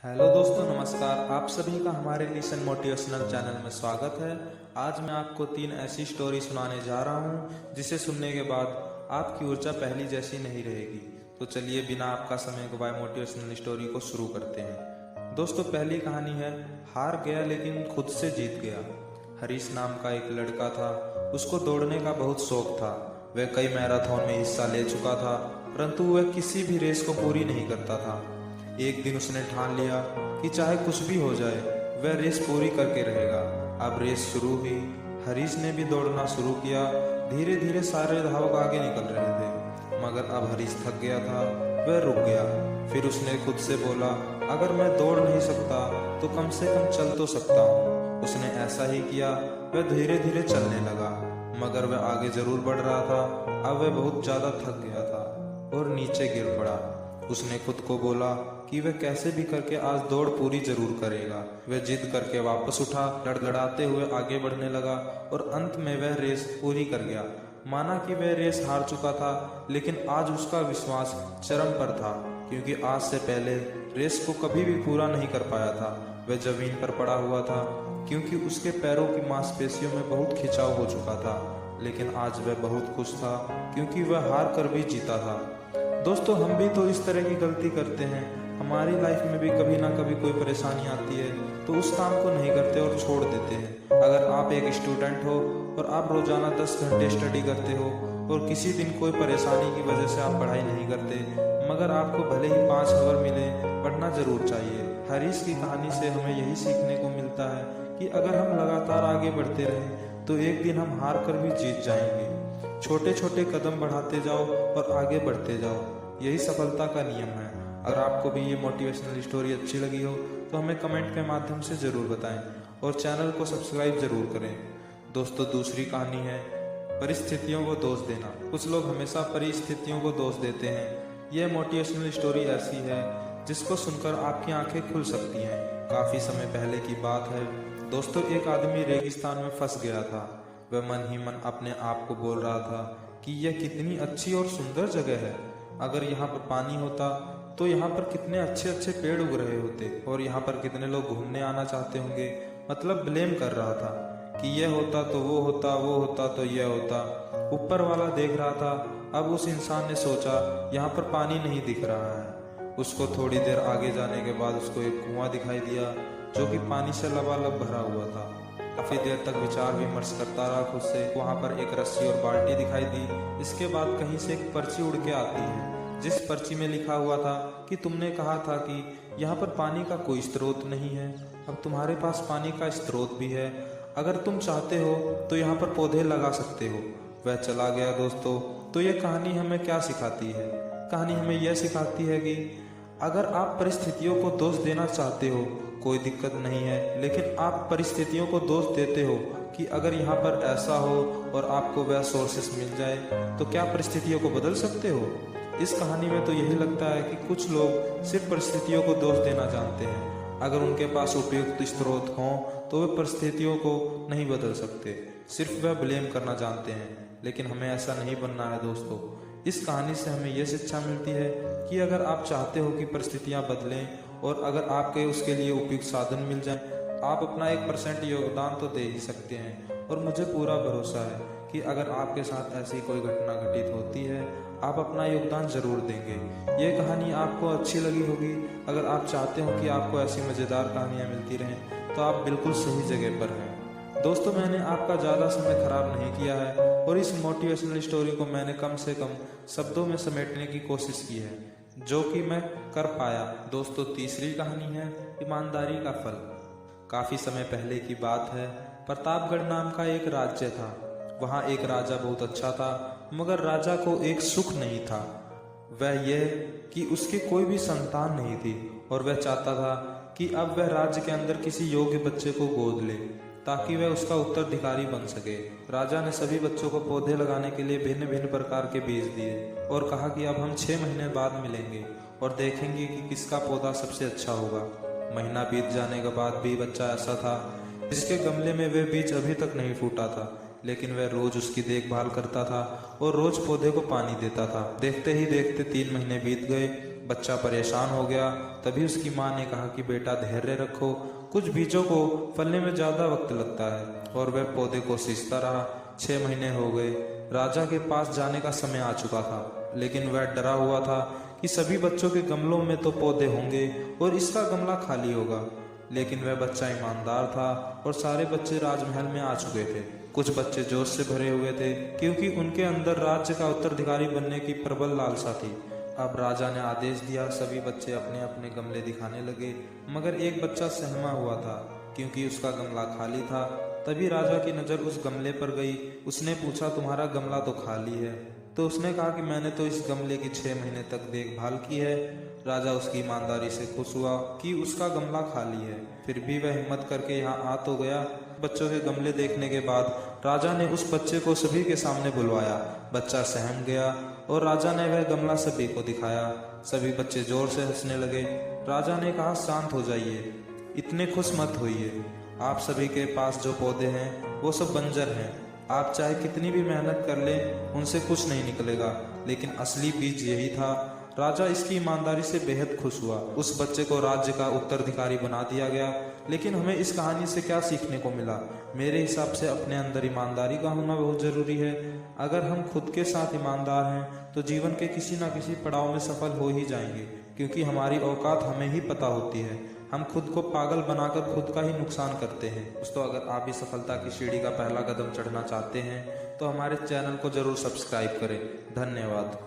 Hello दोस्तों, नमस्कार। आप सभी का हमारे लिसन मोटिवेशनल चैनल में स्वागत है। आज मैं आपको 3 ऐसी स्टोरी सुनाने जा रहा हूं जिसे सुनने के बाद आपकी ऊर्जा पहली जैसी नहीं रहेगी। तो चलिए बिना आपका समय गवाए मोटिवेशनल स्टोरी को शुरू करते हैं। दोस्तों, पहली कहानी है हार गया लेकिन खुद से जीत गया। हरीश नाम का एक लड़का था। उसको दौड़ने का बहुत शौक था। वह कई मैराथन में हिस्सा ले चुका था, परंतु वह किसी भी रेस को पूरी नहीं करता था। एक दिन उसने ठान लिया कि चाहे कुछ भी हो जाए वह रेस पूरी करके रहेगा। अब रेस शुरू हुई। हरीश ने भी दौड़ना शुरू किया। धीरे धीरे सारे धावक आगे निकल रहे थे, मगर अब हरीश थक गया था। वह रुक गया। फिर उसने खुद से बोला, अगर मैं दौड़ नहीं सकता तो कम से कम चल तो सकता हूँ। उसने ऐसा ही किया। वह धीरे धीरे चलने लगा, मगर वह आगे जरूर बढ़ रहा था। अब वह बहुत ज्यादा थक गया था और नीचे गिर पड़ा। उसने खुद को बोला कि वह कैसे भी करके आज दौड़ पूरी जरूर करेगा। वह जिद करके वापस उठा, लड़खड़ाते हुए आगे बढ़ने लगा और अंत में वह रेस पूरी कर गया। माना कि वह रेस हार चुका था, लेकिन आज उसका विश्वास चरम पर था, क्योंकि आज से पहले रेस को कभी भी पूरा नहीं कर पाया था। वह जमीन पर पड़ा हुआ था, क्योंकि उसके पैरों की मांसपेशियों में बहुत खिंचाव हो चुका था। लेकिन आज वह बहुत खुश था, क्योंकि वह हार कर भी जीता था। दोस्तों, हम भी तो इस तरह की गलती करते हैं। हमारी लाइफ में भी कभी ना कभी कोई परेशानी आती है तो उस काम को नहीं करते और छोड़ देते हैं। अगर आप एक स्टूडेंट हो और आप रोजाना 10 घंटे स्टडी करते हो और किसी दिन कोई परेशानी की वजह से आप पढ़ाई नहीं करते, मगर आपको भले ही 5 आवर मिले, पढ़ना जरूर चाहिए। हरीश की कहानी से हमें यही सीखने को मिलता है कि अगर हम लगातार आगे बढ़ते रहें तो एक दिन हम हार कर भी जीत जाएंगे। छोटे छोटे कदम बढ़ाते जाओ और आगे बढ़ते जाओ, यही सफलता का नियम है। अगर आपको भी ये मोटिवेशनल स्टोरी अच्छी लगी हो तो हमें कमेंट के माध्यम से ज़रूर बताएं और चैनल को सब्सक्राइब ज़रूर करें। दोस्तों, दूसरी कहानी है परिस्थितियों को दोष देना। कुछ लोग हमेशा परिस्थितियों को दोष देते हैं। यह मोटिवेशनल स्टोरी ऐसी है जिसको सुनकर आपकी आंखें खुल सकती हैं। काफ़ी समय पहले की बात है। दोस्तों, एक आदमी रेगिस्तान में फंस गया था। वह मन ही मन अपने आप को बोल रहा था कि यह कितनी अच्छी और सुंदर जगह है। अगर यहाँ पर पानी होता तो यहाँ पर कितने अच्छे अच्छे पेड़ उग रहे होते और यहाँ पर कितने लोग घूमने आना चाहते होंगे। मतलब ब्लेम कर रहा था कि यह होता तो वो होता, वो होता तो यह होता। ऊपर वाला देख रहा था। अब उस इंसान ने सोचा, यहाँ पर पानी नहीं दिख रहा है। उसको थोड़ी देर आगे जाने के बाद उसको एक कुआं दिखाई दिया जो कि पानी से लबालब भरा हुआ था। काफी देर तक विचार विमर्श करता रहा खुद से। वहां पर एक रस्सी और बाल्टी दिखाई दी। इसके बाद कहीं से एक पर्ची उड़ के आती है, जिस पर्ची में लिखा हुआ था कि तुमने कहा था कि यहाँ पर पानी का कोई स्रोत नहीं है, अब तुम्हारे पास पानी का स्रोत भी है। अगर तुम चाहते हो तो यहाँ पर पौधे लगा सकते हो। वह चला गया। दोस्तों, तो ये कहानी हमें क्या सिखाती है? कहानी हमें यह सिखाती है कि अगर आप परिस्थितियों को दोष देना चाहते हो, कोई दिक्कत नहीं है, लेकिन आप परिस्थितियों को दोष देते हो कि अगर यहाँ पर ऐसा हो और आपको वह सोर्सेस मिल जाए तो क्या परिस्थितियों को बदल सकते हो? इस कहानी में तो यही लगता है कि कुछ लोग सिर्फ परिस्थितियों को दोष देना जानते हैं। अगर उनके पास उपयुक्त स्रोत हों तो वे परिस्थितियों को नहीं बदल सकते, सिर्फ वह ब्लेम करना जानते हैं। लेकिन हमें ऐसा नहीं बनना है। दोस्तों, इस कहानी से हमें यह शिक्षा मिलती है कि अगर आप चाहते हो कि परिस्थितियां बदलें और अगर आपके उसके लिए उपयुक्त साधन मिल जाए, आप अपना 1% योगदान तो दे ही सकते हैं। और मुझे पूरा भरोसा है कि अगर आपके साथ ऐसी कोई घटना घटित होती है, आप अपना योगदान जरूर देंगे। ये कहानी आपको अच्छी लगी होगी। अगर आप चाहते हो कि आपको ऐसी मज़ेदार कहानियाँ मिलती रहें तो आप बिल्कुल सही जगह पर हैं। दोस्तों, मैंने आपका ज़्यादा समय खराब नहीं किया है और इस मोटिवेशनल स्टोरी को मैंने कम से कम शब्दों में समेटने की कोशिश की है, जो कि मैं कर पाया। दोस्तों, तीसरी कहानी है ईमानदारी का फल। काफ़ी समय पहले की बात है। प्रतापगढ़ नाम का एक राज्य था। वहाँ एक राजा बहुत अच्छा था, मगर राजा को एक सुख नहीं था। वह यह कि उसके कोई भी संतान नहीं थी और वह चाहता था कि अब वह राज्य के अंदर किसी योग्य बच्चे को गोद ले ताकि वह उसका उत्तराधिकारी बन सके। राजा ने सभी बच्चों को पौधे लगाने के लिए भिन्न भिन्न प्रकार के बीज दिए और कहा कि अब हम 6 महीने बाद मिलेंगे और देखेंगे कि किसका पौधा सबसे अच्छा होगा। महीना बीत जाने के बाद भी बच्चा ऐसा था जिसके गमले में वह बीज अभी तक नहीं फूटा था, लेकिन वह रोज उसकी देखभाल करता था और रोज पौधे को पानी देता था। देखते ही देखते 3 महीने बीत गए। बच्चा परेशान हो गया। तभी उसकी माँ ने कहा कि बेटा धैर्य रखो, कुछ बीजों को फलने में ज़्यादा वक्त लगता है। और वह पौधे को सींचता रहा। 6 महीने हो गए। राजा के पास जाने का समय आ चुका था, लेकिन वह डरा हुआ था कि सभी बच्चों के गमलों में तो पौधे होंगे और इसका गमला खाली होगा। लेकिन वह बच्चा ईमानदार था और सारे बच्चे राजमहल में आ चुके थे। कुछ बच्चे जोश से भरे हुए थे क्योंकि उनके अंदर राज्य का उत्तराधिकारी बनने की प्रबल लालसा थी। अब राजा ने आदेश दिया, सभी बच्चे अपने अपने गमले दिखाने लगे, मगर एक बच्चा सहमा हुआ था क्योंकि उसका गमला खाली था। तभी राजा की नज़र उस गमले पर गई। उसने पूछा, तुम्हारा गमला तो खाली है? तो उसने कहा कि मैंने तो इस गमले की 6 महीने तक देखभाल की है। राजा उसकी ईमानदारी से खुश हुआ कि उसका गमला खाली है, फिर भी वह हिम्मत करके यहाँ आ तो गया। बच्चों के गमले देखने के बाद राजा ने उस बच्चे को सभी के सामने बुलवाया। बच्चा सहम गया और राजा ने वह गमला सभी को दिखाया। सभी बच्चे जोर से हंसने लगे। राजा ने कहा, शांत हो जाइए, इतने खुश मत होइए। आप सभी के पास जो पौधे हैं वो सब बंजर हैं। आप चाहे कितनी भी मेहनत कर लें, उनसे कुछ नहीं निकलेगा, लेकिन असली बीज यही था। राजा इसकी ईमानदारी से बेहद खुश हुआ। उस बच्चे को राज्य का उत्तराधिकारी बना दिया गया। लेकिन हमें इस कहानी से क्या सीखने को मिला? मेरे हिसाब से अपने अंदर ईमानदारी का होना बहुत ज़रूरी है। अगर हम खुद के साथ ईमानदार हैं तो जीवन के किसी न किसी पड़ाव में सफल हो ही जाएंगे, क्योंकि हमारी औकात हमें ही पता होती है। हम खुद को पागल बनाकर खुद का ही नुकसान करते हैं। दोस्तों, अगर आप भी सफलता की सीढ़ी का पहला कदम चढ़ना चाहते हैं तो हमारे चैनल को जरूर सब्सक्राइब करें। धन्यवाद।